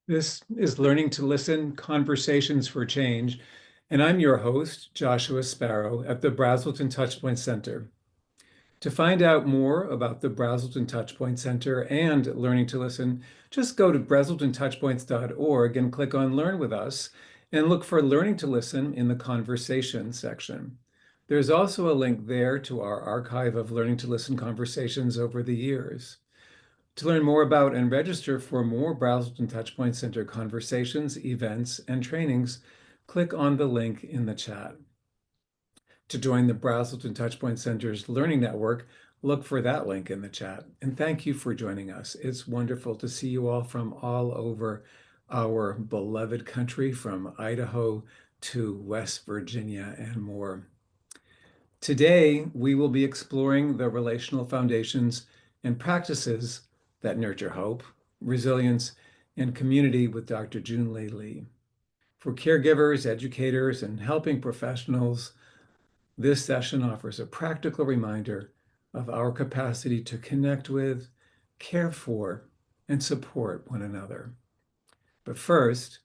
This is Learning to Listen, Conversations for Change, and I'm your host, Joshua Sparrow, at the Brazelton Touchpoint Center. To find out more about the Brazelton Touchpoint Center and Learning to Listen, just go to brazeltontouchpoints.org and click on Learn with Us, and look for Learning to Listen in the Conversation section. There's also a link there to our archive of Learning to Listen conversations over the years. To learn more about and register for more Brazelton Touchpoint Center conversations, events, and trainings, click on the link in the chat. To join the Brazelton Touchpoint Center's Learning Network, look for that link in the chat. And thank you for joining us. It's wonderful to see you all from all over our beloved country, from Idaho to West Virginia and more. Today, we will be exploring the relational foundations and practices that nurture hope, resilience, and community with Dr. Junlei Li. For caregivers, educators, and helping professionals, this session offers a practical reminder of our capacity to connect with, care for, and support one another. But first,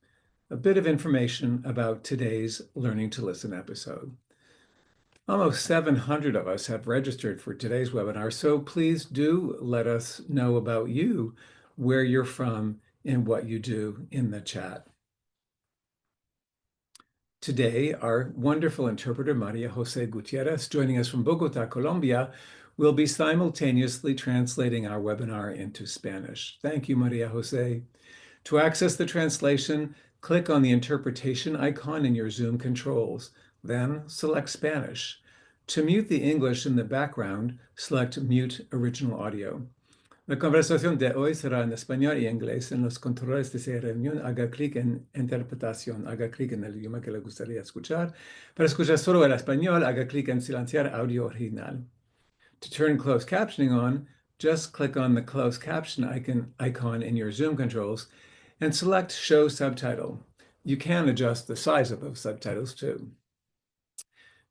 a bit of information about today's Learning to Listen episode. Almost 700 of us have registered for today's webinar, so please do let us know about you, where you're from, and what you do in the chat. Today, our wonderful interpreter, Maria Jose Gutierrez, joining us from Bogota, Colombia, will be simultaneously translating our webinar into Spanish. Thank you, Maria Jose. To access the translation, click on the interpretation icon in your Zoom controls, then select Spanish. To mute the English in the background, select Mute Original Audio. La conversación de hoy será en español y inglés. En los controles de esta reunión, haga clic en Interpretación. Haga clic en el idioma que le gustaría escuchar. Para escuchar solo el español, haga clic en Silenciar audio original. To turn closed captioning on, just click on the closed caption icon in your Zoom controls and select Show Subtitle. You can adjust the size of those subtitles too.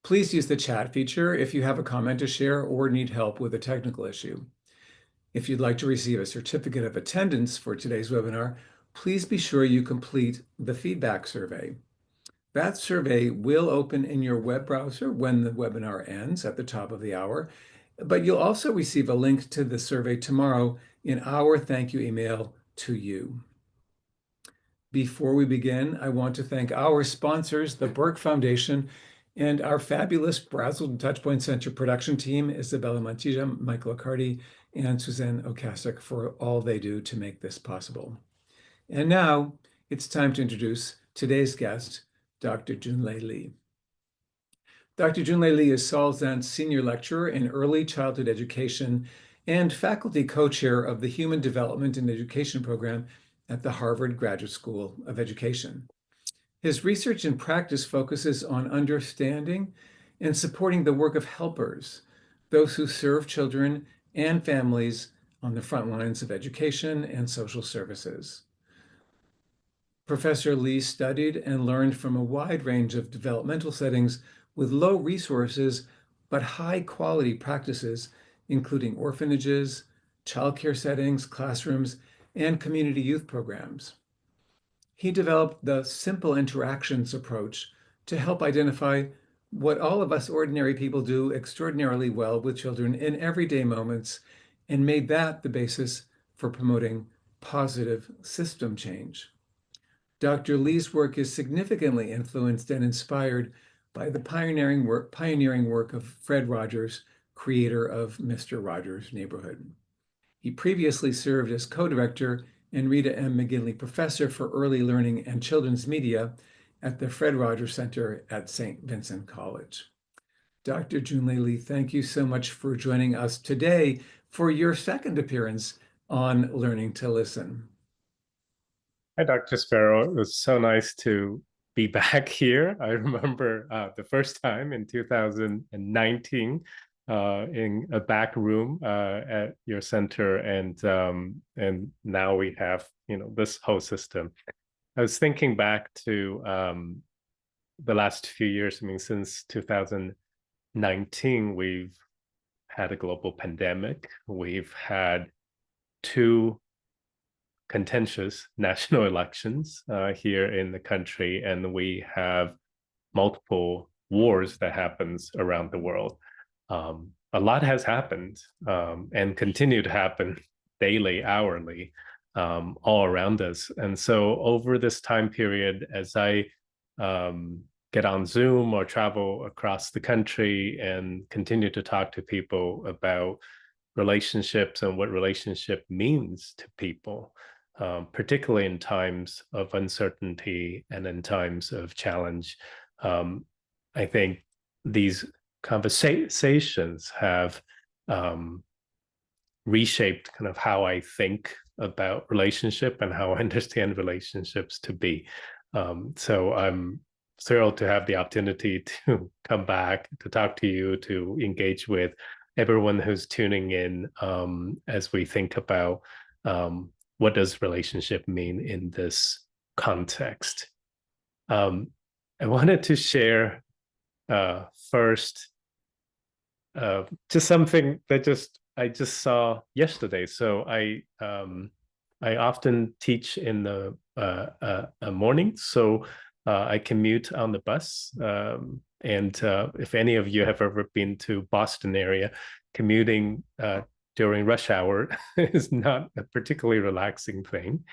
Please use the chat feature if you have a comment to share or need help with a technical issue. If you'd like to receive a certificate of attendance for today's webinar, please be sure you complete the feedback survey. That survey will open in your web browser when the webinar ends at the top of the hour, but you'll also receive a link to the survey tomorrow in our thank you email to you. Before we begin, I want to thank our sponsors, the Burke Foundation, and our fabulous Brazelton Touchpoint Center production team, Isabella Mantilla, Michael Accardi, and Suzanne Okasik, for all they do to make this possible. And now it's time to introduce today's guest, Dr. Junlei Li. Dr. Junlei Li is Salzant's Senior Lecturer in Early Childhood Education and Faculty Co-Chair of the Human Development and Education Program at the Harvard Graduate School of Education. His research and practice focuses on understanding and supporting the work of helpers, those who serve children and families on the front lines of education and social services. Professor Li studied and learned from a wide range of developmental settings with low resources but high quality practices, including orphanages, childcare settings, classrooms, and community youth programs. He developed the simple interactions approach to help identify what all of us ordinary people do extraordinarily well with children in everyday moments, and made that the basis for promoting positive system change. Dr. Li's work is significantly influenced and inspired by the pioneering work of Fred Rogers, creator of Mr. Rogers' Neighborhood. He previously served as co-director and Rita M. McGinley Professor for Early Learning and Children's Media at the Fred Rogers Center at St. Vincent College. Dr. Junlei Li, thank you so much for joining us today for your second appearance on Learning to Listen. Hi, Dr. Sparrow. It was so nice to be back here. I remember the first time in 2019 in a back room at your center, and now we have this whole system. I was thinking back to the last few years. I mean, since 2019, we've had a global pandemic. We've had two contentious national elections here in the country, and we have multiple wars that happens around the world. A lot has happened and continue to happen daily, hourly, all around us. And so over this time period, as I get on Zoom or travel across the country and continue to talk to people about relationships and what relationship means to people, particularly in times of uncertainty and in times of challenge. I think these conversations have reshaped kind of how I think about relationship and how I understand relationships to be. So I'm thrilled to have the opportunity to come back, to talk to you, to engage with everyone who's tuning in as we think about what does relationship mean in this context. I wanted to share first just something that I just saw yesterday. So I often teach in the morning, so I commute on the bus. And if any of you have ever been to Boston area, commuting during rush hour is not a particularly relaxing thing.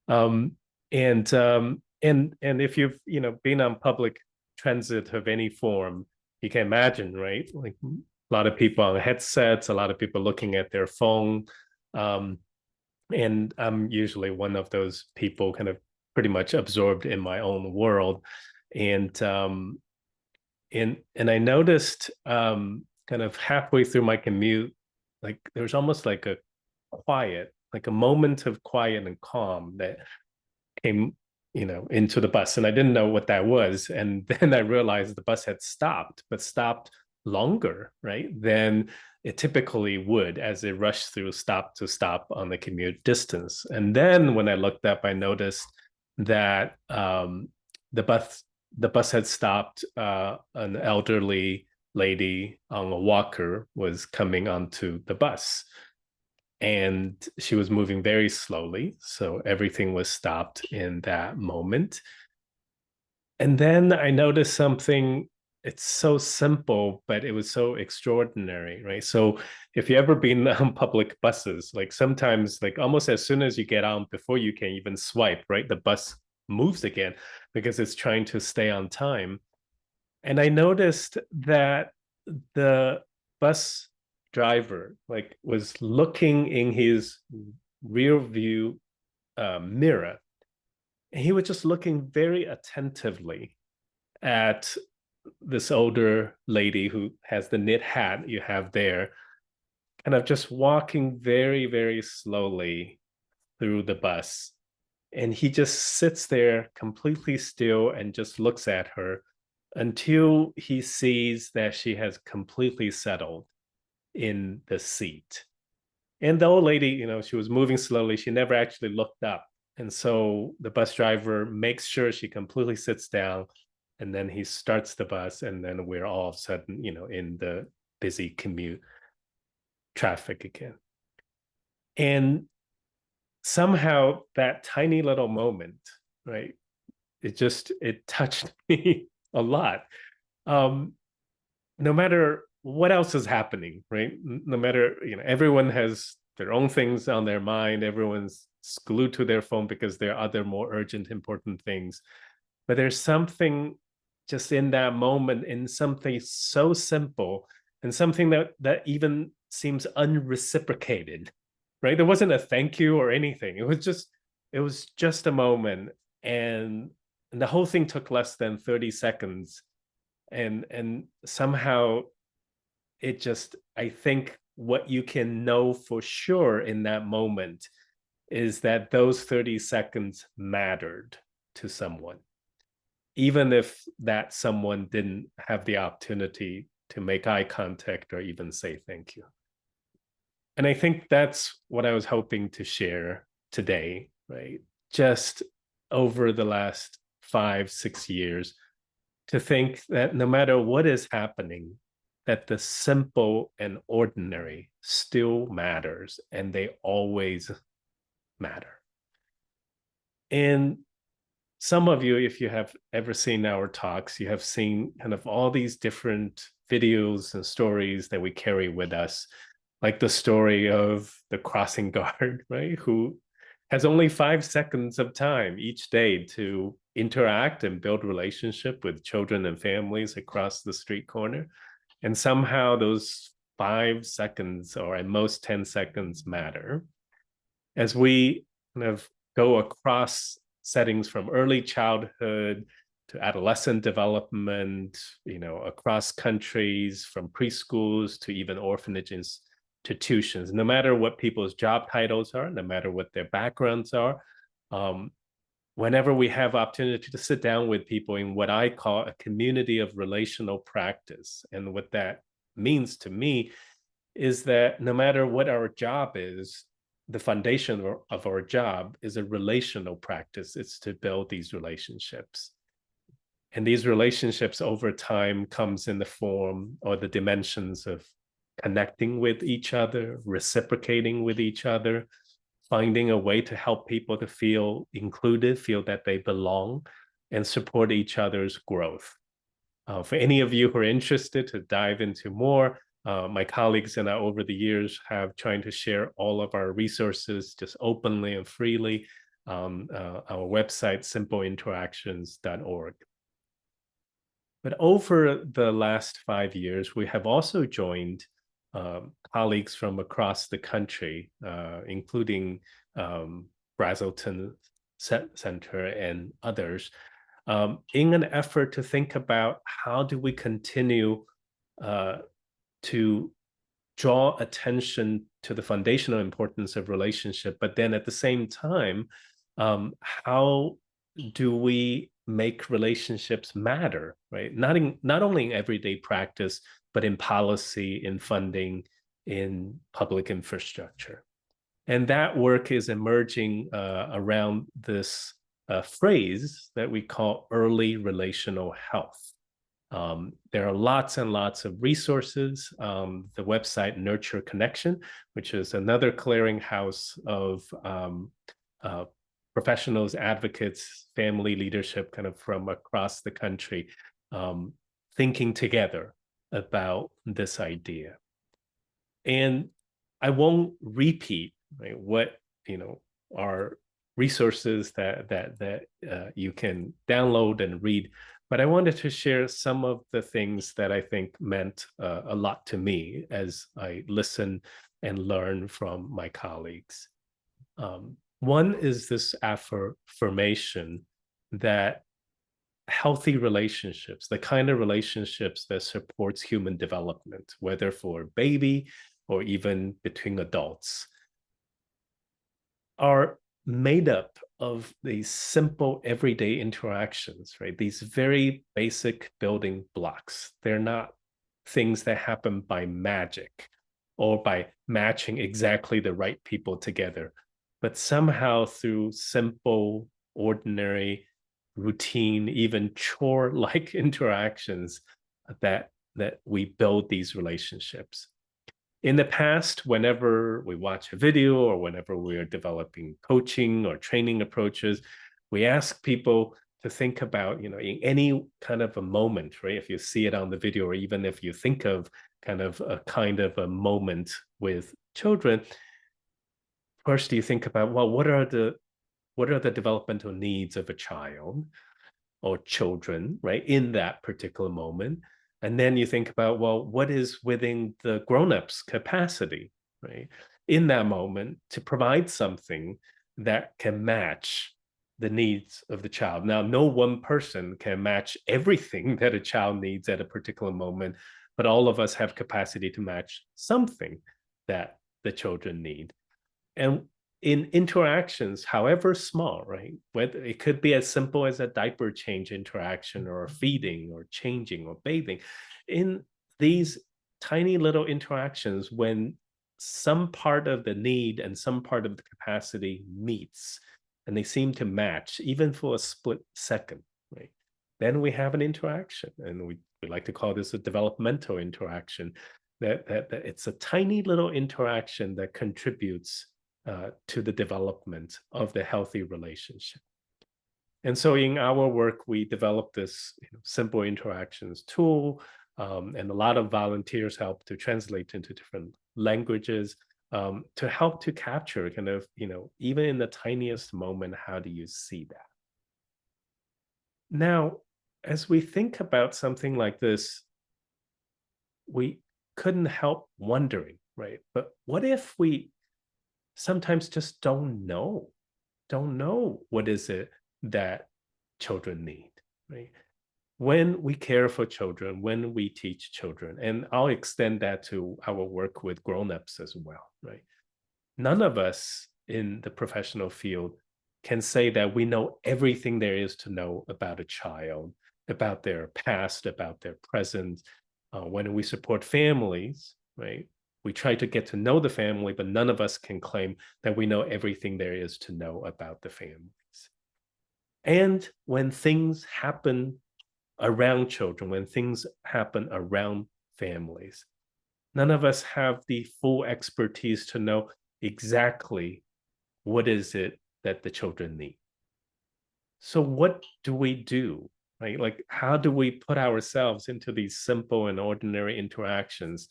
And if you've been on public transit of any form, you can imagine, right? Like a lot of people on headsets, a lot of people looking at their phone. And I'm usually one of those people kind of pretty much absorbed in my own world. And I noticed kind of halfway through my commute, like there's almost like a quiet, like a moment of quiet and calm that came into the bus, and I didn't know what that was. And then I realized the bus had stopped, but stopped longer, right, than it typically would as it rushed through stop to stop on the commute distance. And then when I looked up, I noticed that the bus had stopped. An elderly lady on a walker was coming onto the bus, and she was moving very slowly, so everything was stopped in that moment. And then I noticed something. It's so simple, but it was so extraordinary, right? So if you ever been on public buses, like sometimes, like almost as soon as you get on, before you can even swipe, right, the bus moves again because it's trying to stay on time. And I noticed that the bus driver like was looking in his rear view mirror, and he was just looking very attentively at this older lady who has the knit hat you have there, kind of just walking very, very slowly through the bus. And he just sits there completely still and just looks at her until he sees that she has completely settled in the seat. And the old lady, she was moving slowly. She never actually looked up. And so the bus driver makes sure she completely sits down, and then he starts the bus, and then we're all of a sudden, in the busy commute traffic again. And somehow that tiny little moment, right, it touched me a lot. No matter what else is happening, right? No matter, everyone has their own things on their mind. Everyone's glued to their phone because there are other more urgent, important things. But there's something just in that moment, in something so simple, and something that even seems unreciprocated, right? There wasn't a thank you or anything. It was just a moment, and the whole thing took less than 30 seconds. And somehow it just, I think what you can know for sure in that moment is that those 30 seconds mattered to someone, even if that someone didn't have the opportunity to make eye contact or even say thank you. And I think that's what I was hoping to share today, right? Just over the last 5-6 years, to think that no matter what is happening, that the simple and ordinary still matters, and they always matter. And some of you, if you have ever seen our talks, you have seen kind of all these different videos and stories that we carry with us, like the story of the crossing guard, right? Who has only 5 seconds of time each day to interact and build relationship with children and families across the street corner. And somehow those 5 seconds, or at most 10 seconds, matter. As we kind of go across settings from early childhood to adolescent development, across countries, from preschools to even orphanage institutions, no matter what people's job titles are, no matter what their backgrounds are, whenever we have opportunity to sit down with people in what I call a community of relational practice. And what that means to me is that no matter what our job is, the foundation of our job is a relational practice. It's to build these relationships. And these relationships over time comes in the form or the dimensions of connecting with each other, reciprocating with each other, finding a way to help people to feel included, feel that they belong, and support each other's growth. For any of you who are interested to dive into more, my colleagues and I over the years have tried to share all of our resources just openly and freely on our website, simpleinteractions.org. But over the last 5 years, we have also joined colleagues from across the country, including Brazelton Center and others, in an effort to think about how do we continue to draw attention to the foundational importance of relationship, but then at the same time, how do we make relationships matter, right? Not only in everyday practice, but in policy, in funding, in public infrastructure. And that work is emerging around this phrase that we call early relational health. There are lots and lots of resources. The website Nurture Connection, which is another clearinghouse of professionals, advocates, family leadership kind of from across the country, thinking together about this idea. And I won't repeat, right, what are resources that you can download and read, but I wanted to share some of the things that I think meant a lot to me as I listen and learn from my colleagues. One is this affirmation that healthy relationships, the kind of relationships that supports human development, whether for a baby or even between adults, are made up of these simple everyday interactions, right? These very basic building blocks. They're not things that happen by magic or by matching exactly the right people together, but somehow through simple, ordinary, routine, even chore-like interactions that we build these relationships. In the past, whenever we watch a video or whenever we are developing coaching or training approaches, we ask people to think about, in any kind of a moment, right? If you see it on the video, or even if you think of kind of a moment with children, first you think about, well, what are the developmental needs of a child or children, right, in that particular moment? And then you think about, well, what is within the grown-up's capacity, right, in that moment to provide something that can match the needs of the child. Now, no one person can match everything that a child needs at a particular moment, but all of us have capacity to match something that the children need. And in interactions, however small, right? Whether it could be as simple as a diaper change interaction or feeding or changing or bathing. In these tiny little interactions, when some part of the need and some part of the capacity meets, and they seem to match, even for a split second, right? Then we have an interaction, and we like to call this a developmental interaction. That it's a tiny little interaction that contributes to the development of the healthy relationship. And so in our work, we developed this simple interactions tool, and a lot of volunteers help to translate into different languages, to help to capture kind of, even in the tiniest moment, how do you see that? Now, as we think about something like this, we couldn't help wondering, right? But what if we sometimes just don't know what is it that children need, right? When we care for children, when we teach children, and I'll extend that to our work with grown-ups as well, right? None of us in the professional field can say that we know everything there is to know about a child, about their past, about their present. When we support families, right, we try to get to know the family, but none of us can claim that we know everything there is to know about the families. And when things happen around children, when things happen around families, none of us have the full expertise to know exactly what is it that the children need. So what do we do? Right? Like, how do we put ourselves into these simple and ordinary interactions?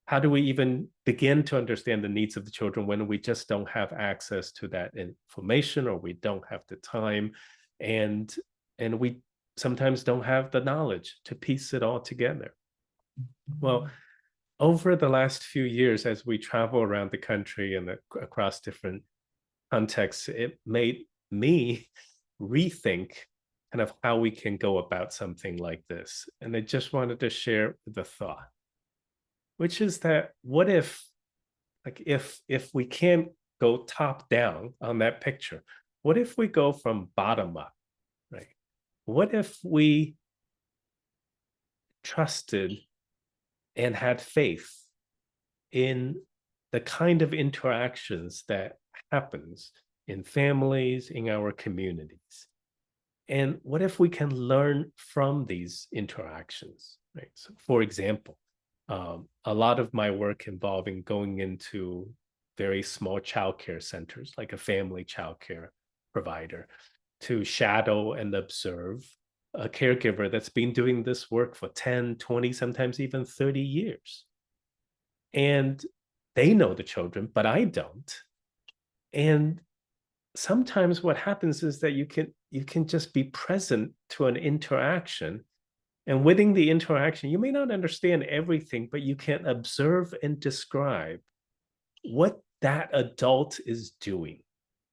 How do we even begin to understand the needs of the children when we just don't have access to that information, or we don't have the time, and we sometimes don't have the knowledge to piece it all together? Well, over the last few years, as we travel around the country and across different contexts, it made me rethink kind of how we can go about something like this. And I just wanted to share the thought, which is that what if, like, if we can't go top down on that picture, what if we go from bottom up, right? What if we trusted and had faith in the kind of interactions that happens in families, in our communities? And what if we can learn from these interactions, right? So, for example, a lot of my work involving going into very small childcare centers, like a family childcare provider, to shadow and observe a caregiver that's been doing this work for 10, 20, sometimes even 30 years. And they know the children, but I don't. And sometimes what happens is that you can just be present to an interaction, and within the interaction you may not understand everything, but you can observe and describe what that adult is doing,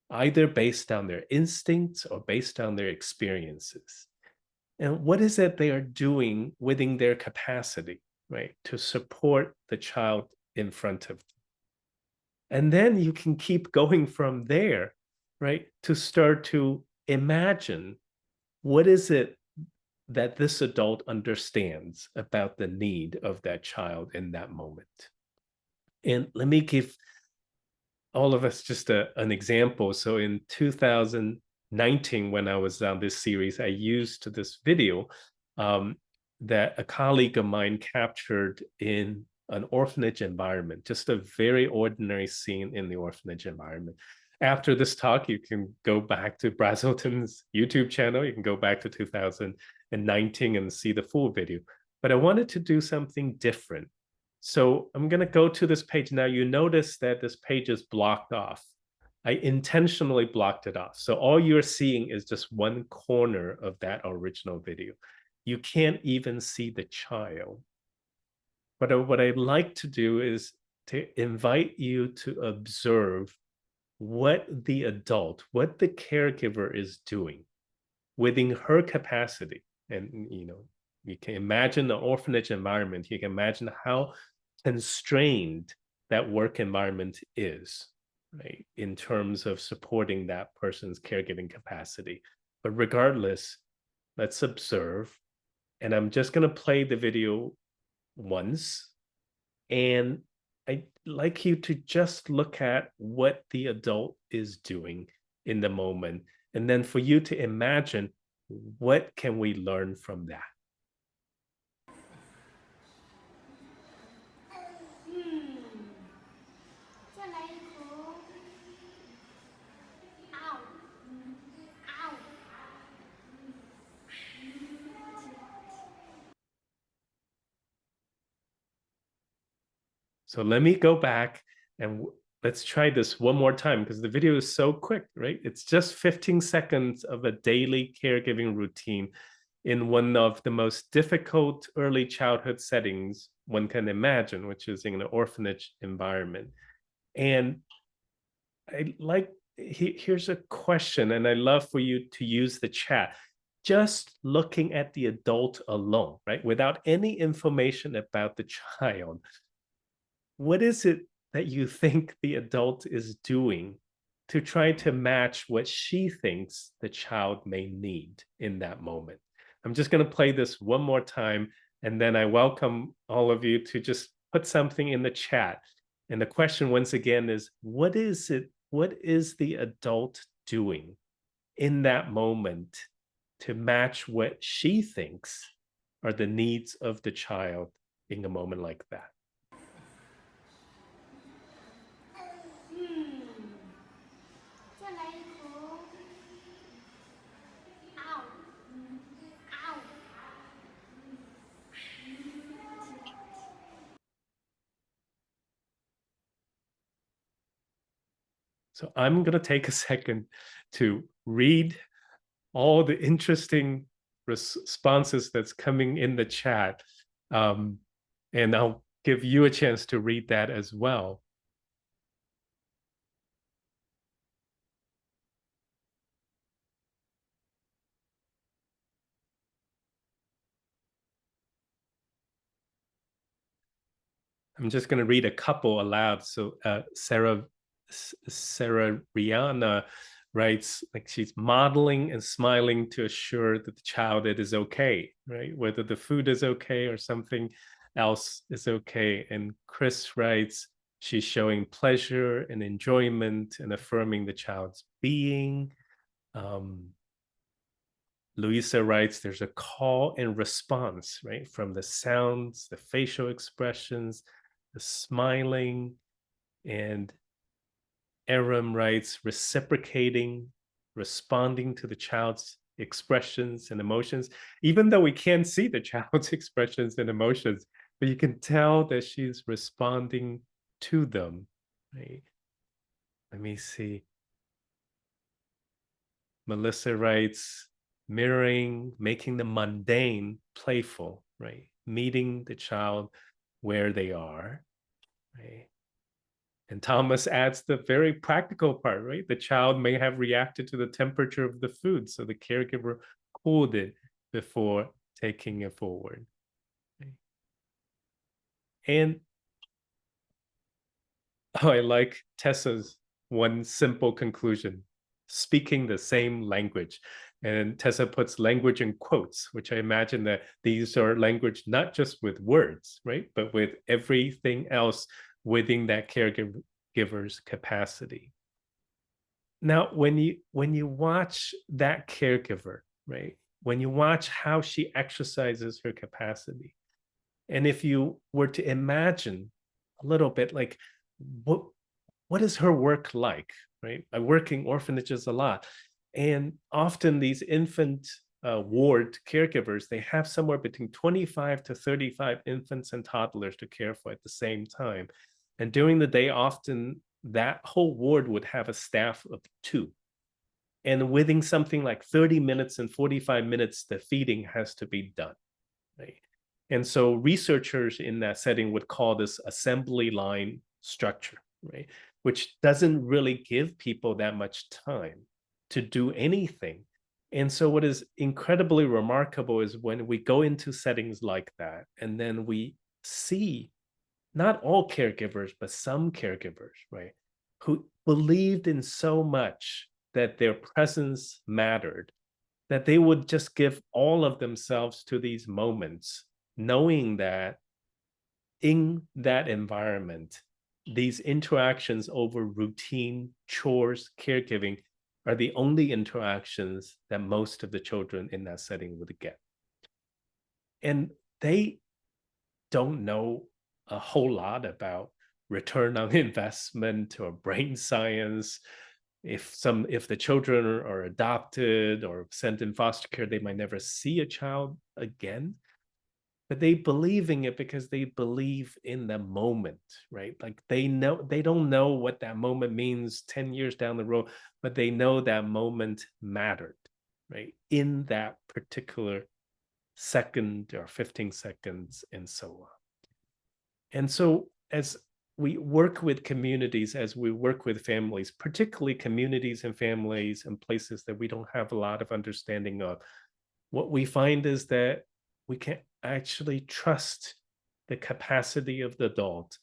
either based on their instincts or based on their experiences. And what is it they are doing within their capacity, right, to support the child in front of them. And then you can keep going from there, right, to start to imagine what is it that this adult understands about the need of that child in that moment. And let me give all of us just an example. So in 2019, when I was on this series, I used this video um, that a colleague of mine captured in an orphanage environment, just a very ordinary scene in the orphanage environment. After this talk, you can go back to Brazelton's YouTube channel. You can go back to 2019 and see the full video. But I wanted to do something different. So I'm going to go to this page. Now you notice that this page is blocked off. I intentionally blocked it off. So all you're seeing is just one corner of that original video. You can't even see the child. But what I'd like to do is to invite you to observe what the adult, what the caregiver is doing within her capacity. And, you can imagine the orphanage environment. You can imagine how constrained that work environment is, right, in terms of supporting that person's caregiving capacity. But regardless, let's observe. And I'm just going to play the video once. And I'd like you to just look at what the adult is doing in the moment. And then for you to imagine, what can we learn from that? So let me go back and let's try this one more time because the video is so quick, right? It's just 15 seconds of a daily caregiving routine in one of the most difficult early childhood settings one can imagine, which is in an orphanage environment. And here's a question, and I love for you to use the chat. Just looking at the adult alone, right? Without any information about the child, what is it that you think the adult is doing to try to match what she thinks the child may need in that moment? I'm just going to play this one more time, and then I welcome all of you to just put something in the chat. And the question once again is, what is it? What is the adult doing in that moment to match what she thinks are the needs of the child in a moment like that? So I'm going to take a second to read all the interesting responses that's coming in the chat. And I'll give you a chance to read that as well. I'm just going to read a couple aloud. So Sarah Rihanna writes, like, she's modeling and smiling to assure that the child it is okay, right? Whether the food is okay or something else is okay. And Chris writes, she's showing pleasure and enjoyment and affirming the child's being. Louisa writes, there's a call and response, right? From the sounds, the facial expressions, the smiling. And Aram writes, reciprocating, responding to the child's expressions and emotions, even though we can't see the child's expressions and emotions, but you can tell that she's responding to them, right? Let me see. Melissa writes, mirroring, making the mundane playful, right? Meeting the child where they are, right? And Thomas adds the very practical part, right? The child may have reacted to the temperature of the food, so the caregiver cooled it before taking it forward. Right? And I like Tessa's one simple conclusion, speaking the same language. And Tessa puts language in quotes, which I imagine that these are language not just with words, right? But with everything else within that caregiver's capacity. Now, when you watch that caregiver, right? When you watch how she exercises her capacity, and if you were to imagine a little bit like what is her work like, right? I work in orphanages a lot, and often these infant ward caregivers, they have somewhere between 25 to 35 infants and toddlers to care for at the same time. And during the day, often that whole ward would have a staff of 2. And within something like 30 minutes and 45 minutes, the feeding has to be done, right? And so researchers in that setting would call this assembly line structure, right? Which doesn't really give people that much time to do anything. And so what is incredibly remarkable is when we go into settings like that, and then we see not all caregivers, but some caregivers, right, who believed in so much that their presence mattered, that they would just give all of themselves to these moments, knowing that in that environment, these interactions over routine chores, caregiving, are the only interactions that most of the children in that setting would get. And they don't know a whole lot about return on investment or brain science. If the children are adopted or sent in foster care, they might never see a child again. but they believing it because they believe in the moment, right? Like they don't know what that moment means 10 years down the road, but they know that moment mattered, right? In that particular second or 15 seconds and so on. And so as we work with communities, as we work with families, particularly communities and families and places that we don't have a lot of understanding of, what we find is that we can actually trust the capacity of the adult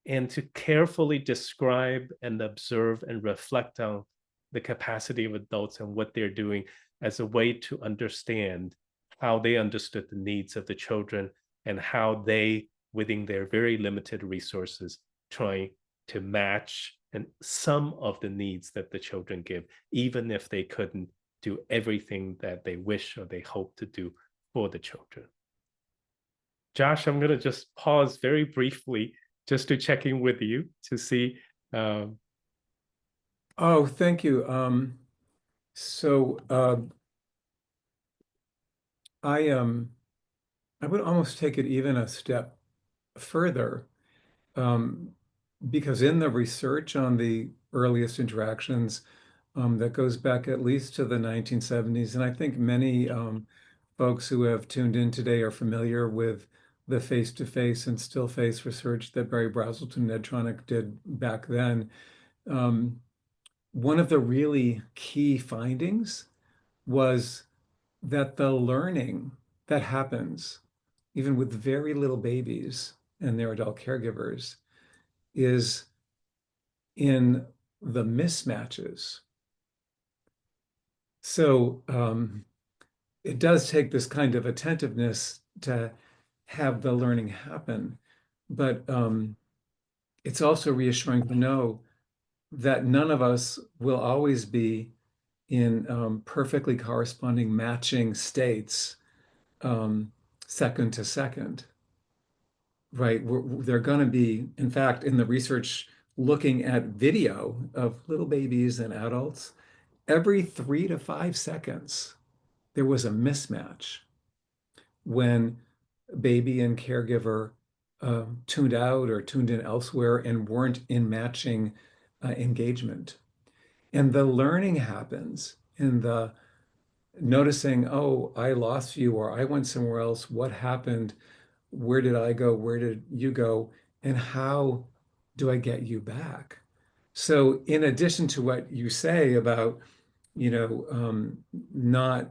and to carefully describe and observe and reflect on the capacity of adults and what they're doing as a way to understand how they understood the needs of the children and how they, within their very limited resources, try to match and some of the needs that the children give, even if they couldn't do everything that they wish or they hope to do for the children. Josh, I'm going to just pause very briefly just to check in with you to see. Oh, thank you. So I would almost take it even a step further, um, because in the research on the earliest interactions, that goes back at least to the 1970s, and I think many folks who have tuned in today are familiar with the face-to-face and still face research that Barry Brazelton and Ed Tronick did back then. Um, One of the really key findings was that the learning that happens, even with very little babies and their adult caregivers, is in the mismatches. So it does take this kind of attentiveness to have the learning happen, but it's also reassuring to know that none of us will always be in perfectly corresponding matching states, second to second, right? They're going to be, in fact, in the research looking at video of little babies and adults, every 3 to 5 seconds, there was a mismatch when baby and caregiver tuned out or tuned in elsewhere and weren't in matching engagement. And the learning happens in the noticing, oh, I lost you, or I went somewhere else. What happened? Where did I go? Where did you go? And how do I get you back? So, in addition to what you say about, not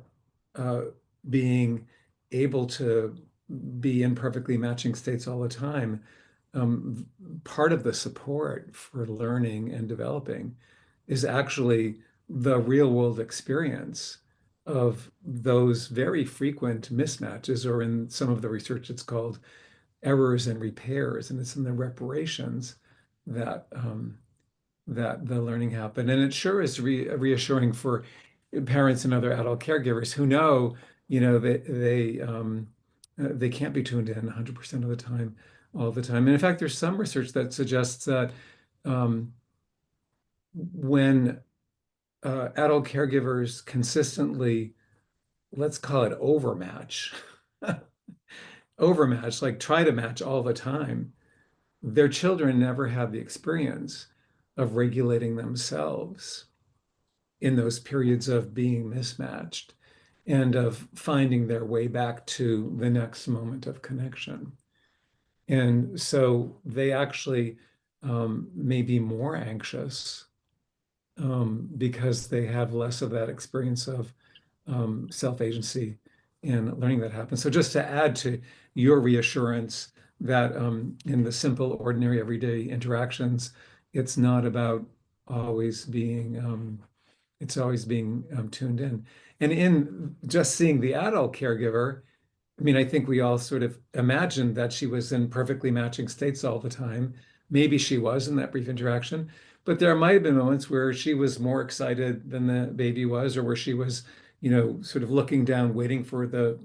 uh, being able to be in perfectly matching states all the time, um, part of the support for learning and developing is actually the real world experience of those very frequent mismatches, or in some of the research, it's called errors and repairs, and it's in the reparations that that the learning happened. And it sure is reassuring for parents and other adult caregivers who know, they can't be tuned in 100% of the time, all the time. And in fact, there's some research that suggests that um, when adult caregivers consistently, let's call it overmatch, overmatch, like try to match all the time, their children never have the experience of regulating themselves in those periods of being mismatched and of finding their way back to the next moment of connection. And so they actually may be more anxious because they have less of that experience of self-agency and learning that happens. So just to add to your reassurance that in the simple, ordinary, everyday interactions, it's not about always being tuned in. And in just seeing the adult caregiver, I mean, I think we all sort of imagined that she was in perfectly matching states all the time. Maybe she was in that brief interaction, but there might have been moments where she was more excited than the baby was, or where she was, sort of looking down, waiting for the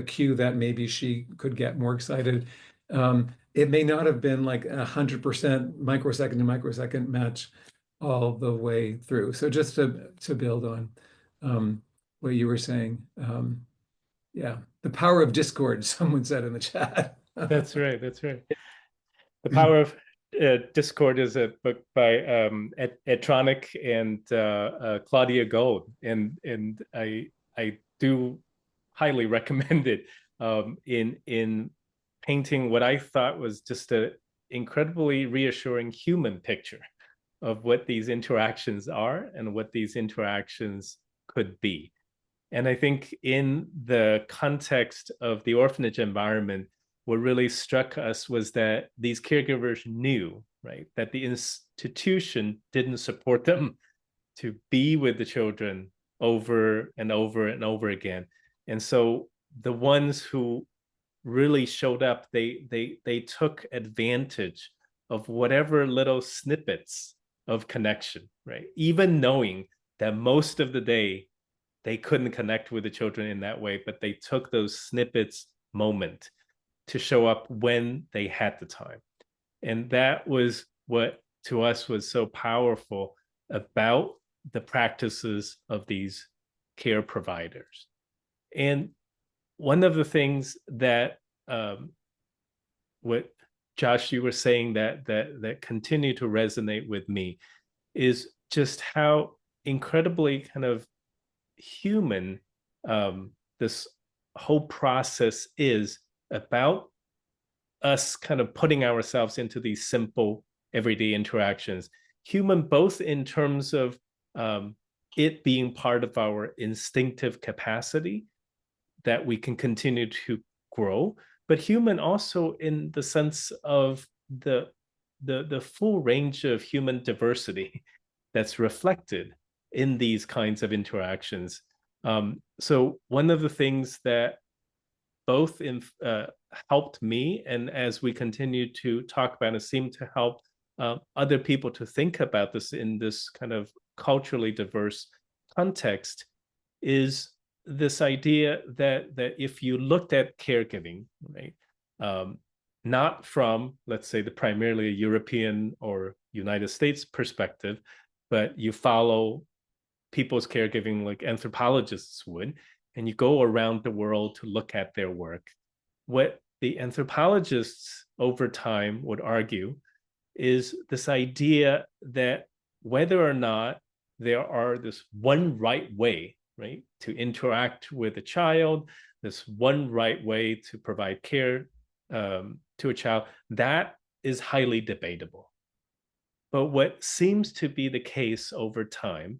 cue that maybe she could get more excited. It may not have been like 100% microsecond to microsecond match all the way through. So just to build on what you were saying. Yeah. The power of discord, someone said in the chat. That's right. That's right. The Power of Discord is a book by Etronic and Claudia Gold, and I do highly recommend it in painting what I thought was just an incredibly reassuring human picture of what these interactions are and what these interactions could be. And I think in the context of the orphanage environment, what really struck us was that these caregivers knew, right, that the institution didn't support them to be with the children over and over and over again. And so the ones who really showed up, they took advantage of whatever little snippets of connection, right? Even knowing that most of the day they couldn't connect with the children in that way, but they took those snippets moment to show up when they had the time. And that was what to us was so powerful about the practices of these care providers. And one of the things that what Josh, you were saying that continue to resonate with me is just how incredibly kind of human this whole process is about us kind of putting ourselves into these simple everyday interactions, human both in terms of it being part of our instinctive capacity that we can continue to grow, but human also in the sense of the full range of human diversity that's reflected in these kinds of interactions. So one of the things that both helped me, and as we continue to talk about it, seemed to help other people to think about this in this kind of culturally diverse context, is this idea that if you looked at caregiving, right, not from, let's say, the primarily European or United States perspective, but you follow people's caregiving like anthropologists would, and you go around the world to look at their work, what the anthropologists over time would argue is this idea that whether or not there are this one right way, right, to interact with a child, this one right way to provide care to a child, that is highly debatable. But what seems to be the case over time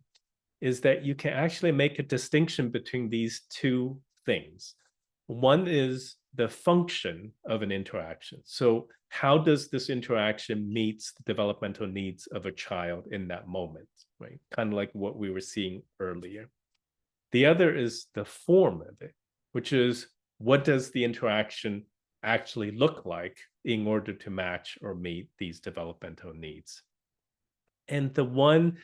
is that you can actually make a distinction between these two things. One is the function of an interaction. So how does this interaction meet the developmental needs of a child in that moment, right? Kind of like what we were seeing earlier. The other is the form of it, which is what does the interaction actually look like in order to match or meet these developmental needs. And the one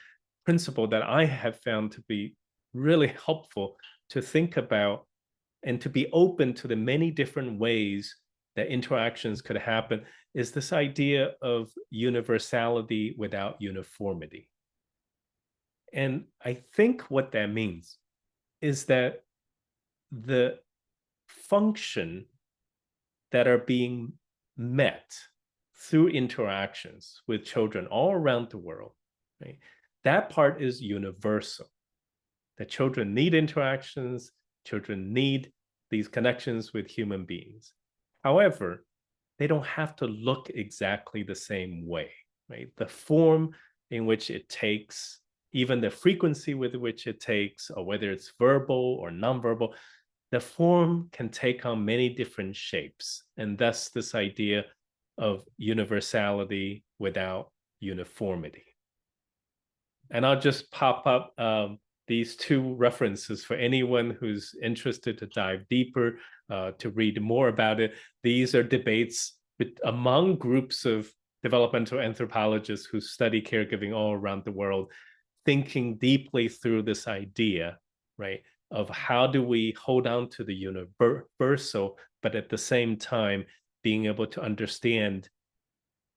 principle that I have found to be really helpful to think about and to be open to the many different ways that interactions could happen is this idea of universality without uniformity. And I think what that means is that the function that are being met through interactions with children all around the world, right? That part is universal. That children need interactions, children need these connections with human beings. However, they don't have to look exactly the same way, right? The form in which it takes, even the frequency with which it takes, or whether it's verbal or nonverbal, the form can take on many different shapes. And thus this idea of universality without uniformity. And I'll just pop up these two references for anyone who's interested to dive deeper, to read more about it. These are debates among groups of developmental anthropologists who study caregiving all around the world, thinking deeply through this idea, right, of how do we hold on to the universal, but at the same time being able to understand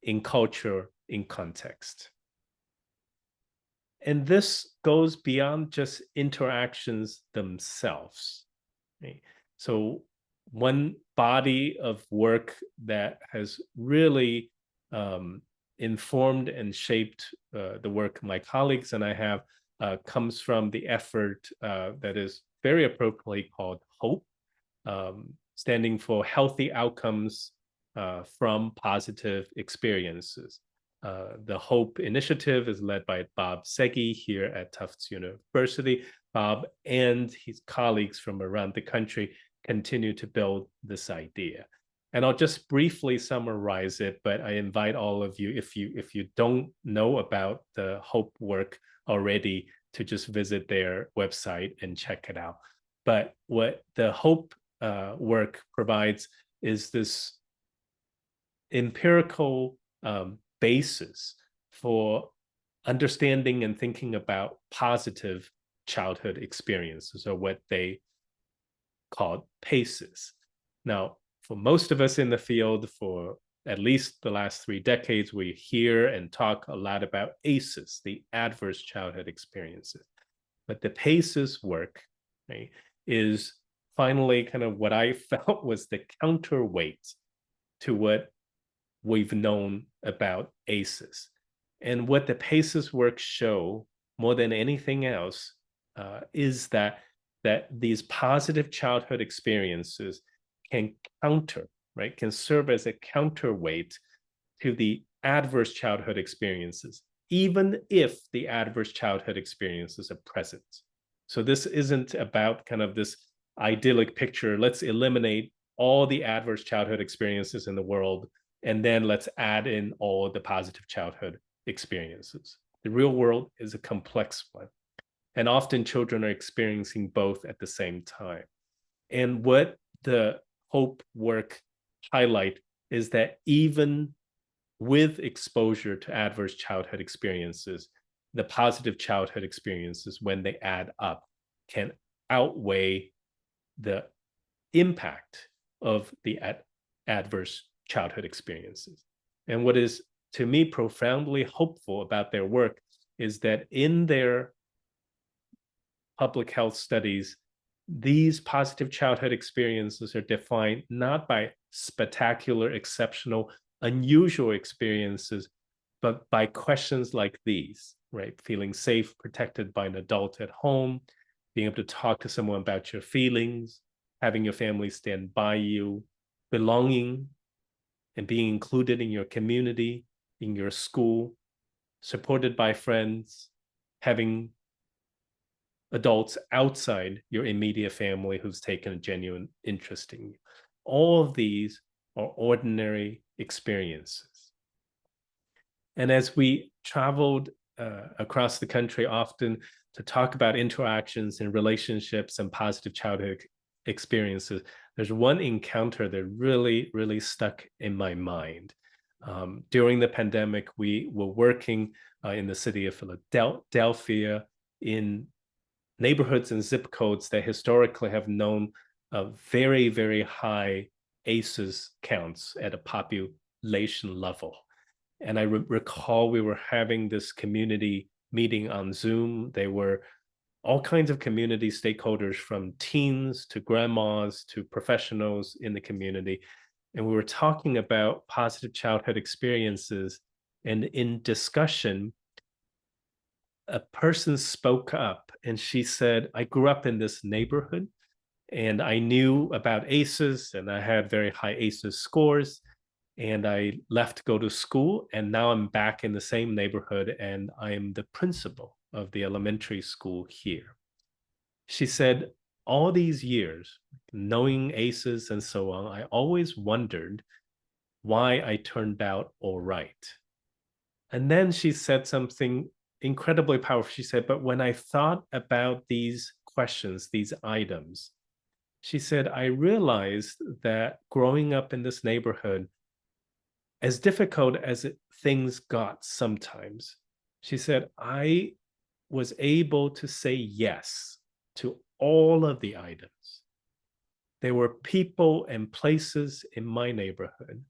in culture, in context. And this goes beyond just interactions themselves, right? So one body of work that has really informed and shaped the work my colleagues and I have comes from the effort that is very appropriately called HOPE, standing for Healthy Outcomes from Positive Experiences. The HOPE initiative is led by Bob Segi here at Tufts University. Bob and his colleagues from around the country continue to build this idea. And I'll just briefly summarize it, but I invite all of you, if you don't know about the HOPE work already, to just visit their website and check it out. But what the HOPE work provides is this empirical basis for understanding and thinking about positive childhood experiences, or what they called PACEs. Now, for most of us in the field, for at least the last 3 decades, we hear and talk a lot about ACEs, the adverse childhood experiences. But the PACEs work, right, is finally kind of what I felt was the counterweight to what we've known about ACEs. And what the PACEs work show more than anything else is that these positive childhood experiences can counter, right, can serve as a counterweight to the adverse childhood experiences, even if the adverse childhood experiences are present. So this isn't about kind of this idyllic picture, let's eliminate all the adverse childhood experiences in the world, and then let's add in all the positive childhood experiences. The real world is a complex one. And often children are experiencing both at the same time. And what the HOPE work highlight is that even with exposure to adverse childhood experiences, the positive childhood experiences, when they add up, can outweigh the impact of the adverse childhood experiences. And what is, to me, profoundly hopeful about their work is that in their public health studies, these positive childhood experiences are defined not by spectacular, exceptional, unusual experiences, but by questions like these, right? Feeling safe, protected by an adult at home, being able to talk to someone about your feelings, having your family stand by you, belonging and being included in your community, in your school, supported by friends, having adults outside your immediate family who's taken a genuine interest in you. All of these are ordinary experiences. And as we traveled across the country often to talk about interactions and relationships and positive childhood experiences, there's one encounter that really, really stuck in my mind. During the pandemic, we were working in the city of Philadelphia in neighborhoods and zip codes that historically have known very, very high ACEs counts at a population level. And I recall we were having this community meeting on Zoom. They were all kinds of community stakeholders, from teens to grandmas to professionals in the community. And we were talking about positive childhood experiences. And in discussion, a person spoke up and she said, I grew up in this neighborhood and I knew about ACEs and I had very high ACEs scores. And I left to go to school, and now I'm back in the same neighborhood and I'm the principal of the elementary school here. She said, all these years, knowing ACEs and so on, I always wondered why I turned out all right. And then she said something incredibly powerful. She said, but when I thought about these questions, these items, she said, I realized that growing up in this neighborhood, as difficult as things got sometimes, she said, I was able to say yes to all of the items. There were people and places in my neighborhood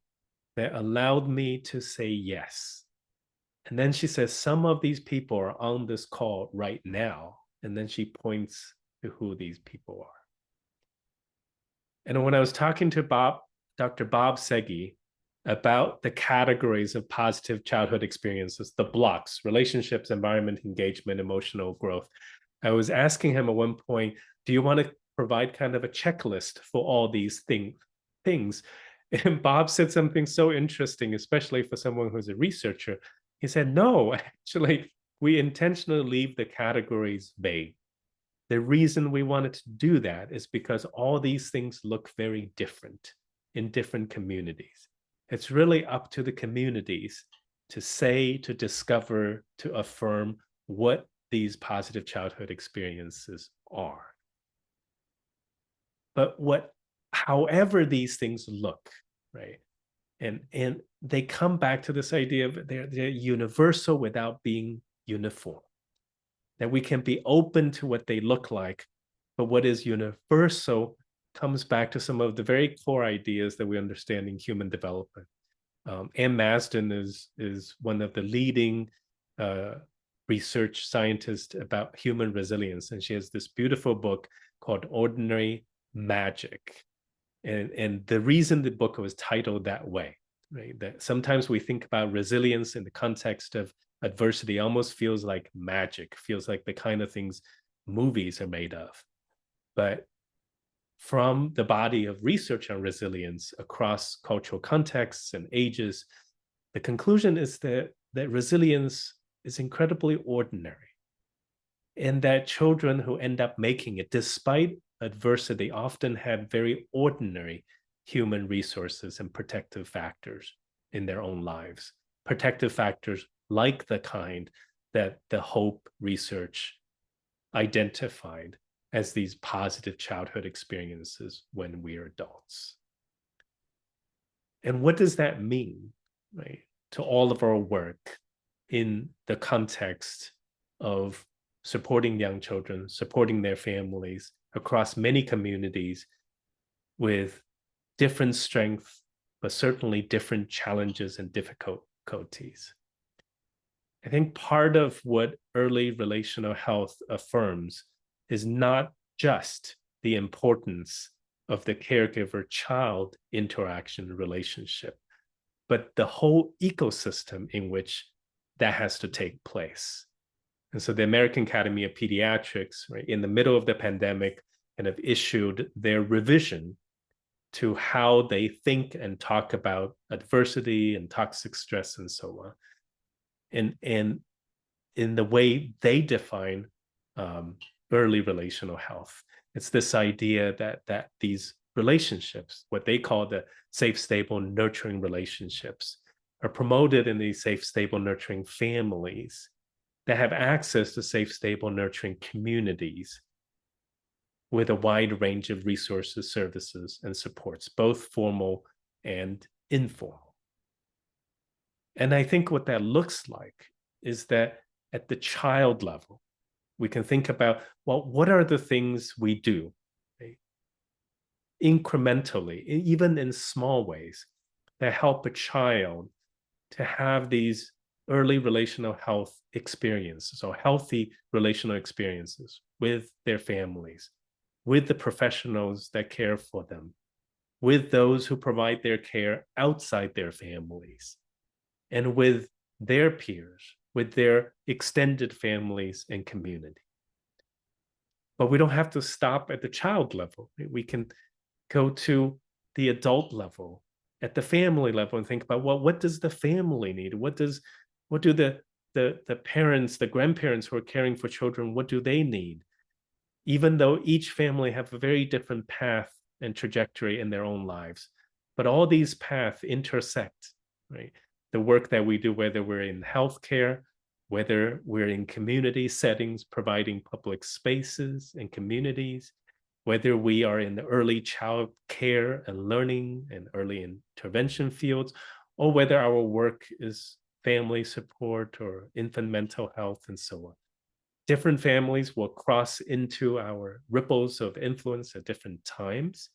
that allowed me to say yes. And then she says, some of these people are on this call right now. And then she points to who these people are. And when I was talking to Dr. Bob Segi about the categories of positive childhood experiences, the blocks, relationships, environment, engagement, emotional growth, I was asking him at one point, do you want to provide kind of a checklist for all these things? And Bob said something so interesting, especially for someone who's a researcher. He said, no, actually, we intentionally leave the categories vague. The reason we wanted to do that is because all these things look very different in different communities. It's really up to the communities to say, to discover, to affirm what these positive childhood experiences are. But however these things look, right? And they come back to this idea of they're universal without being uniform. That we can be open to what they look like, but what is universal comes back to some of the very core ideas that we understand in human development. Anne Masden is one of the leading research scientists about human resilience, and she has this beautiful book called Ordinary Magic. And the reason the book was titled that way, right? That sometimes we think about resilience in the context of adversity, almost feels like magic, feels like the kind of things movies are made of. But from the body of research on resilience across cultural contexts and ages, the conclusion is that resilience is incredibly ordinary, and that children who end up making it despite adversity often have very ordinary human resources and protective factors in their own lives. Protective factors like the kind that the HOPE research identified as these positive childhood experiences when we're adults. And what does that mean, right, to all of our work in the context of supporting young children, supporting their families across many communities with different strengths, but certainly different challenges and difficulties? I think part of what early relational health affirms is not just the importance of the caregiver-child interaction relationship, but the whole ecosystem in which that has to take place. And so the American Academy of Pediatrics, right, in the middle of the pandemic, kind of issued their revision to how they think and talk about adversity and toxic stress and so on. And in the way they define early relational health, it's this idea that these relationships, what they call the safe, stable, nurturing relationships, are promoted in these safe, stable, nurturing families that have access to safe, stable, nurturing communities with a wide range of resources, services, and supports, both formal and informal. And I think what that looks like is that at the child level, we can think about, well, what are the things we do, right, incrementally, even in small ways, that help a child to have these early relational health experiences, or healthy relational experiences with their families, with the professionals that care for them, with those who provide their care outside their families, and with their peers, with their extended families and community. But we don't have to stop at the child level. We can go to the adult level, at the family level, and think about, well, what does the family need? What do the parents, the grandparents who are caring for children, what do they need? Even though each family have a very different path and trajectory in their own lives, but all these paths intersect, right? The work that we do, whether we're in healthcare, whether we're in community settings, providing public spaces and communities, whether we are in the early child care and learning and early intervention fields, or whether our work is family support or infant mental health and so on. Different families will cross into our ripples of influence at different times,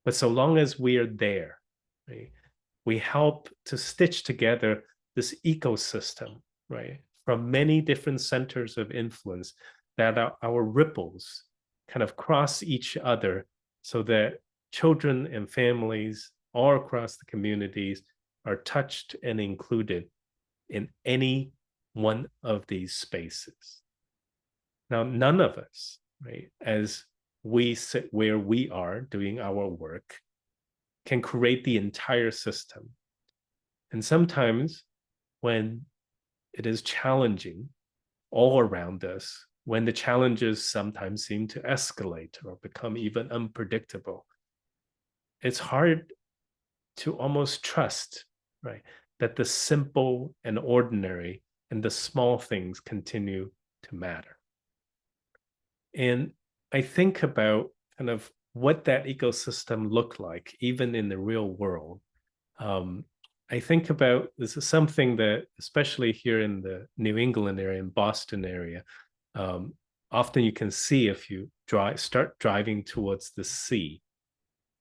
but so long as we are there, right, we help to stitch together this ecosystem, right, from many different centers of influence, that our ripples kind of cross each other, so that children and families all across the communities are touched and included in any one of these spaces. Now, none of us, right, as we sit where we are doing our work, can create the entire system. And sometimes when it is challenging all around us, when the challenges sometimes seem to escalate or become even unpredictable, it's hard to almost trust, right, that the simple and ordinary and the small things continue to matter. And I think about kind of what that ecosystem looked like, even in the real world. Um, I think about this is something that, especially here in the New England area, in Boston area, um, often you can see if you start driving towards the sea.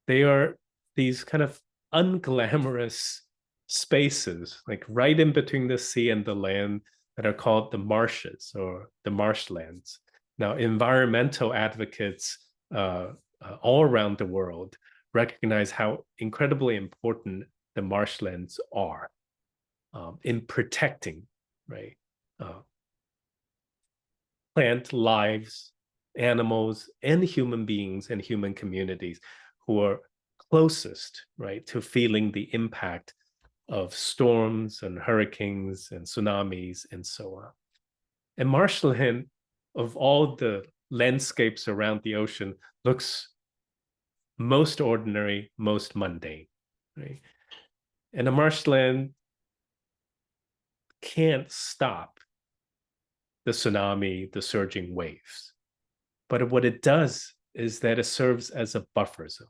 They are these kind of unglamorous spaces, like right in between the sea and the land, that are called the marshes or the marshlands. Now, environmental advocates all around the world recognize how incredibly important the marshlands are in protecting, right, plant lives, animals, and human beings and human communities who are closest, right, to feeling the impact of storms and hurricanes and tsunamis and so on. And marshland, of all the landscapes around the ocean, looks most ordinary, most mundane, right? And a marshland can't stop the tsunami, the surging waves. But what it does is that it serves as a buffer zone,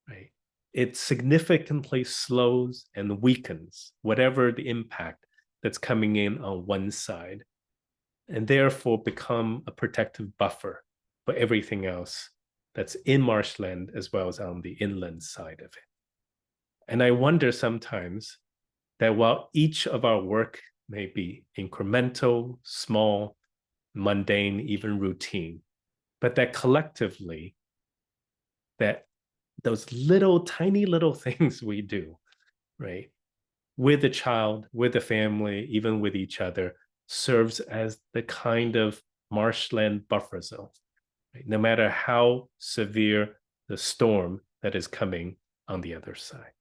right? It significantly slows and weakens whatever the impact that's coming in on one side, and therefore become a protective buffer for everything else that's in marshland as well as on the inland side of it. And I wonder sometimes that while each of our work may be incremental, small, mundane, even routine, but that collectively, that those little tiny little things we do, right, with the child, with the family, even with each other, serves as the kind of marshland buffer zone, right? No matter how severe the storm that is coming on the other side.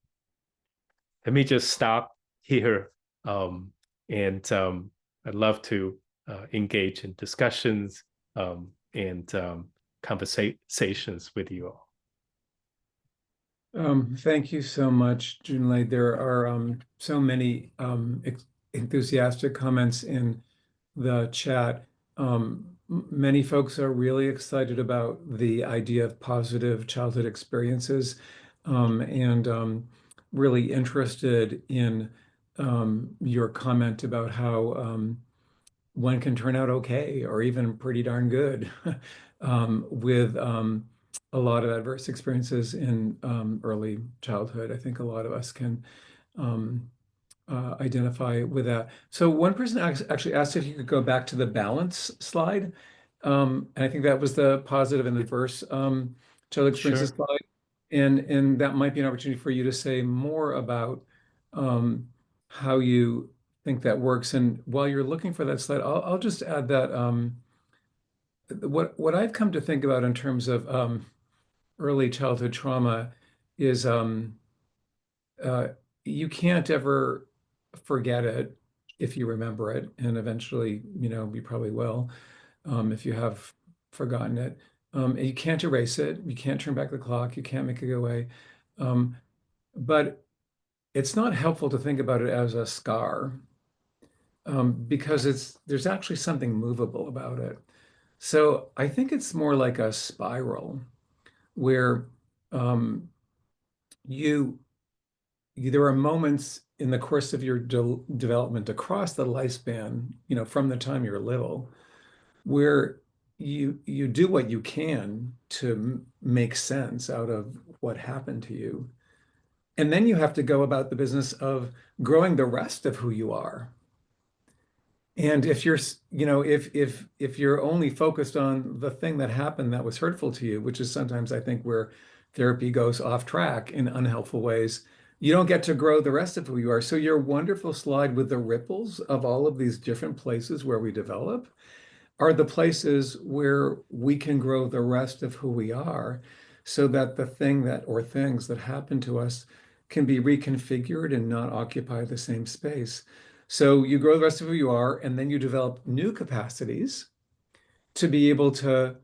Let me just stop here. And I'd love to engage in discussions and conversations with you all. Thank you so much, Junlei. There are so many enthusiastic comments in the chat. Many folks are really excited about the idea of positive childhood experiences and really interested in your comment about how one can turn out okay or even pretty darn good with a lot of adverse experiences in early childhood. I think a lot of us can um, identify with that. So one person actually asked if you could go back to the balance slide. And I think that was the positive and adverse child experiences Sure. slide. And that might be an opportunity for you to say more about how you think that works. And while you're looking for that slide, I'll just add that what I've come to think about in terms of early childhood trauma is uh, you can't ever forget it if you remember it, and eventually, you probably will if you have forgotten it. And you can't erase it. You can't turn back the clock. You can't make it go away. Um, but it's not helpful to think about it as a scar because there's actually something movable about it. So I think it's more like a spiral where um, you there are moments in the course of your development across the lifespan, from the time you're little, where you do what you can to make sense out of what happened to you. And then you have to go about the business of growing the rest of who you are. And if you're, if you're only focused on the thing that happened that was hurtful to you, which is sometimes I think where therapy goes off track in unhelpful ways, you don't get to grow the rest of who you are. So your wonderful slide with the ripples of all of these different places where we develop are the places where we can grow the rest of who we are, so that the thing that or things that happen to us can be reconfigured and not occupy the same space. So you grow the rest of who you are, and then you develop new capacities to be able to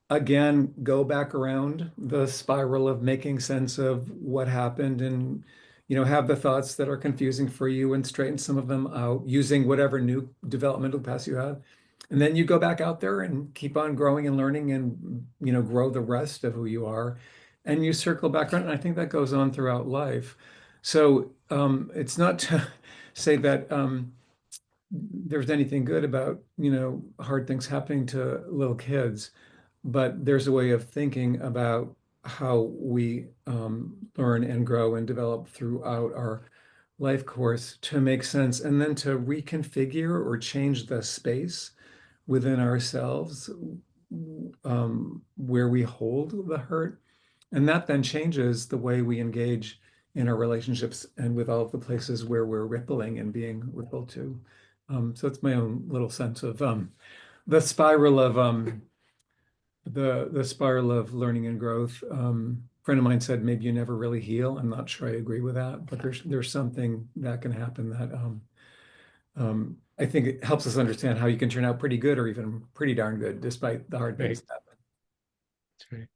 again go back around the spiral of making sense of what happened, and have the thoughts that are confusing for you and straighten some of them out using whatever new developmental paths you have. And then you go back out there and keep on growing and learning, and grow the rest of who you are, and you circle back around. And I think that goes on throughout life. So it's not to say that there's anything good about, hard things happening to little kids, but there's a way of thinking about how we learn and grow and develop throughout our life course to make sense, and then to reconfigure or change the space within ourselves where we hold the hurt. And that then changes the way we engage in our relationships and with all of the places where we're rippling and being rippled to. So it's my own little sense of the spiral of the spiral of learning and growth. Friend of mine said maybe you never really heal. I'm not sure I agree with that, but there's something that can happen that I think it helps us understand how you can turn out pretty good or even pretty darn good despite the hard things Right. that happen. That's right.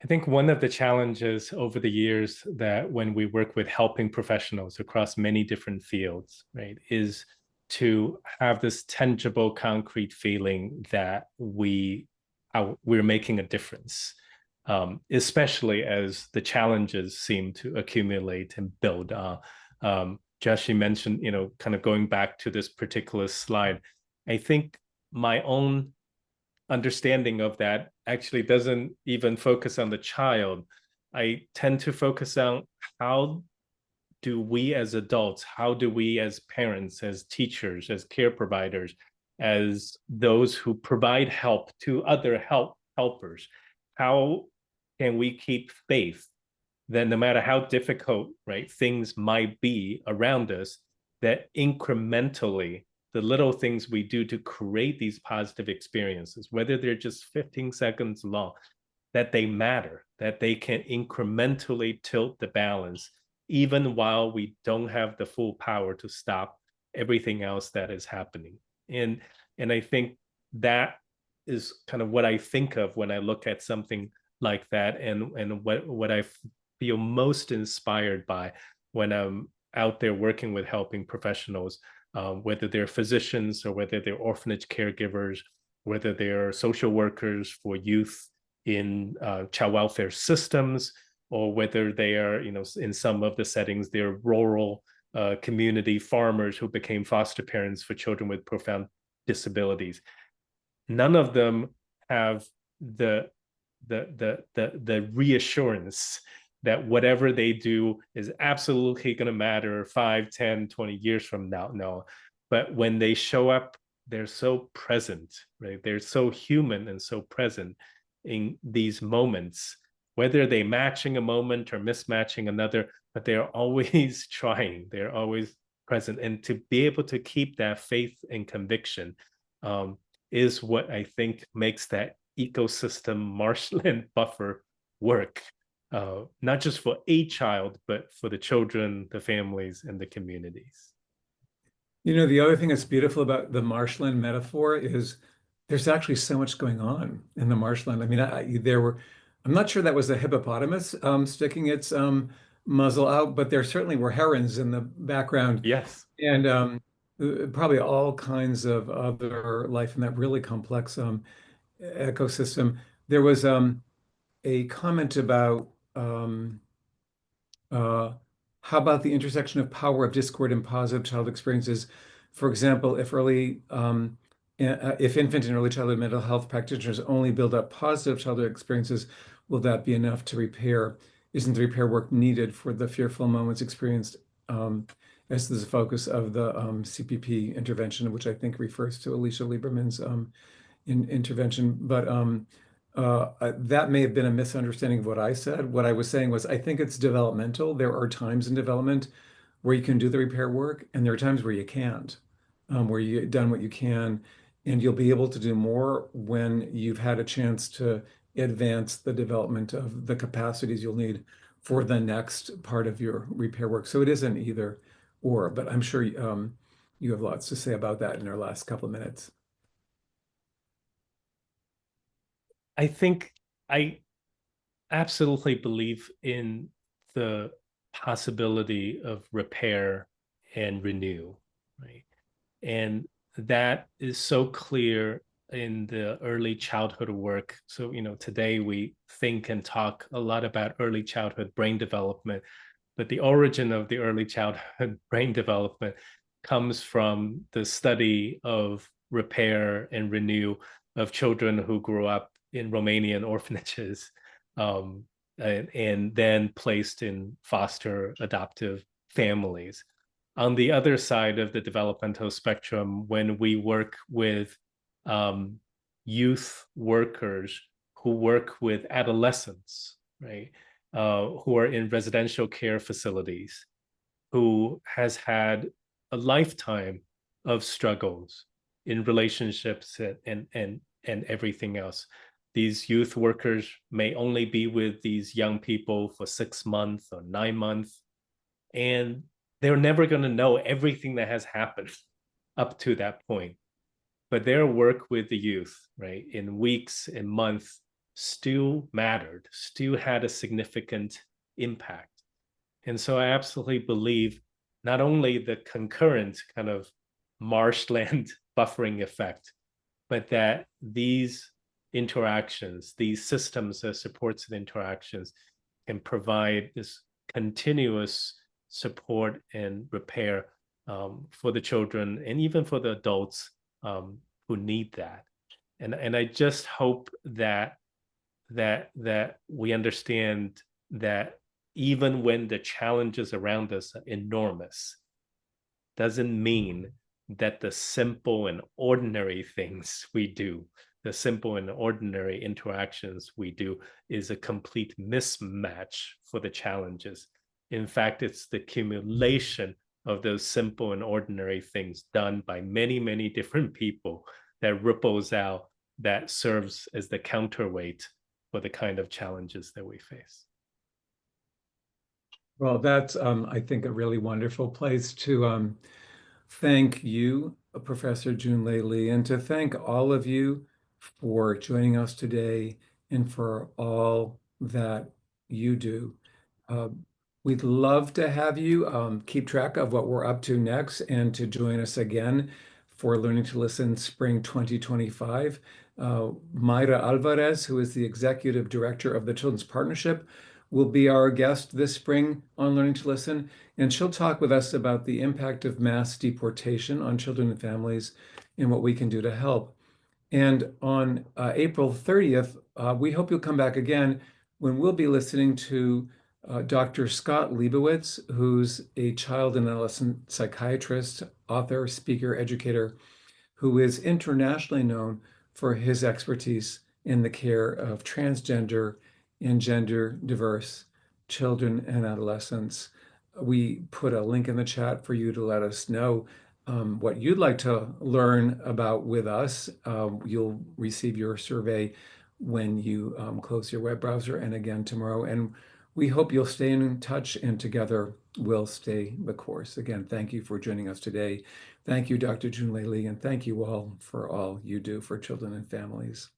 I think one of the challenges over the years that when we work with helping professionals across many different fields, right, is to have this tangible, concrete feeling that we're making a difference, especially as the challenges seem to accumulate and build. Josh, you mentioned, kind of going back to this particular slide. I think my own understanding of that actually doesn't even focus on the child. I tend to focus on how do we as adults, how do we as parents, as teachers, as care providers, as those who provide help to other helpers, how can we keep faith that no matter how difficult, right, things might be around us, that incrementally the little things we do to create these positive experiences, whether they're just 15 seconds long, that they matter, that they can incrementally tilt the balance, even while we don't have the full power to stop everything else that is happening. And I think that is kind of what I think of when I look at something like that, and what I feel most inspired by when I'm out there working with helping professionals, whether they're physicians or whether they're orphanage caregivers, whether they're social workers for youth in child welfare systems, or whether they are, in some of the settings, they're rural community farmers who became foster parents for children with profound disabilities. None of them have the reassurance that whatever they do is absolutely going to matter 5, 10, 20 years from now. No, but when they show up, they're so present, right? They're so human and so present in these moments, whether they're matching a moment or mismatching another, but they're always trying, they're always present. And to be able to keep that faith and conviction is what I think makes that ecosystem marshland buffer work, not just for a child, but for the children, the families, and the communities. The other thing that's beautiful about the marshland metaphor is there's actually so much going on in the marshland. I mean, I'm not sure that was a hippopotamus sticking its muzzle out, but there certainly were herons in the background, Yes. and probably all kinds of other life in that really complex ecosystem. There was a comment about uh, how about the intersection of power of discord and positive child experiences? For example, if infant and early childhood mental health practitioners only build up positive childhood experiences, will that be enough to repair? Isn't the repair work needed for the fearful moments experienced as the focus of the CPP intervention, which I think refers to Alicia Lieberman's intervention? But That may have been a misunderstanding of what I said. What I was saying was, I think it's developmental. There are times in development where you can do the repair work, and there are times where you can't, where you've done what you can, and you'll be able to do more when you've had a chance to advance the development of the capacities you'll need for the next part of your repair work. So it isn't either or, but I'm sure you have lots to say about that in our last couple of minutes. I think I absolutely believe in the possibility of repair and renew, right? And that is so clear in the early childhood work. So, today we think and talk a lot about early childhood brain development, but the origin of the early childhood brain development comes from the study of repair and renew of children who grew up in Romanian orphanages, and then placed in foster adoptive families. On the other side of the developmental spectrum, when we work with youth workers who work with adolescents, right, who are in residential care facilities, who has had a lifetime of struggles in relationships and everything else. These youth workers may only be with these young people for 6 months or 9 months, and they're never going to know everything that has happened up to that point. But their work with the youth, right, in weeks and months still mattered, still had a significant impact. And so I absolutely believe not only the concurrent kind of marshland buffering effect, but that these interactions, these systems that supports the interactions can provide this continuous support and repair for the children and even for the adults who need that. And I just hope that we understand that even when the challenges around us are enormous, doesn't mean that the simple and ordinary things we do, the simple and ordinary interactions we do, is a complete mismatch for the challenges. In fact, it's the accumulation of those simple and ordinary things done by many, many different people that ripples out, that serves as the counterweight for the kind of challenges that we face. Well, that's, I think, a really wonderful place to thank you, Professor Junlei Li, and to thank all of you for joining us today and for all that you do. Uh, we'd love to have you keep track of what we're up to next and to join us again for Learning to Listen Spring 2025. Mayra Alvarez, who is the Executive Director of the Children's Partnership, will be our guest this spring on Learning to Listen, and she'll talk with us about the impact of mass deportation on children and families and what we can do to help. And on April 30th, we hope you'll come back again when we'll be listening to Dr. Scott Leibowitz, who's a child and adolescent psychiatrist, author, speaker, educator, who is internationally known for his expertise in the care of transgender and gender diverse children and adolescents. We put a link in the chat for you to let us know what you'd like to learn about with us. You'll receive your survey when you close your web browser and again tomorrow. And we hope you'll stay in touch, and together we'll stay the course. Again, thank you for joining us today. Thank you, Dr. Junlei Li, and thank you all for all you do for children and families.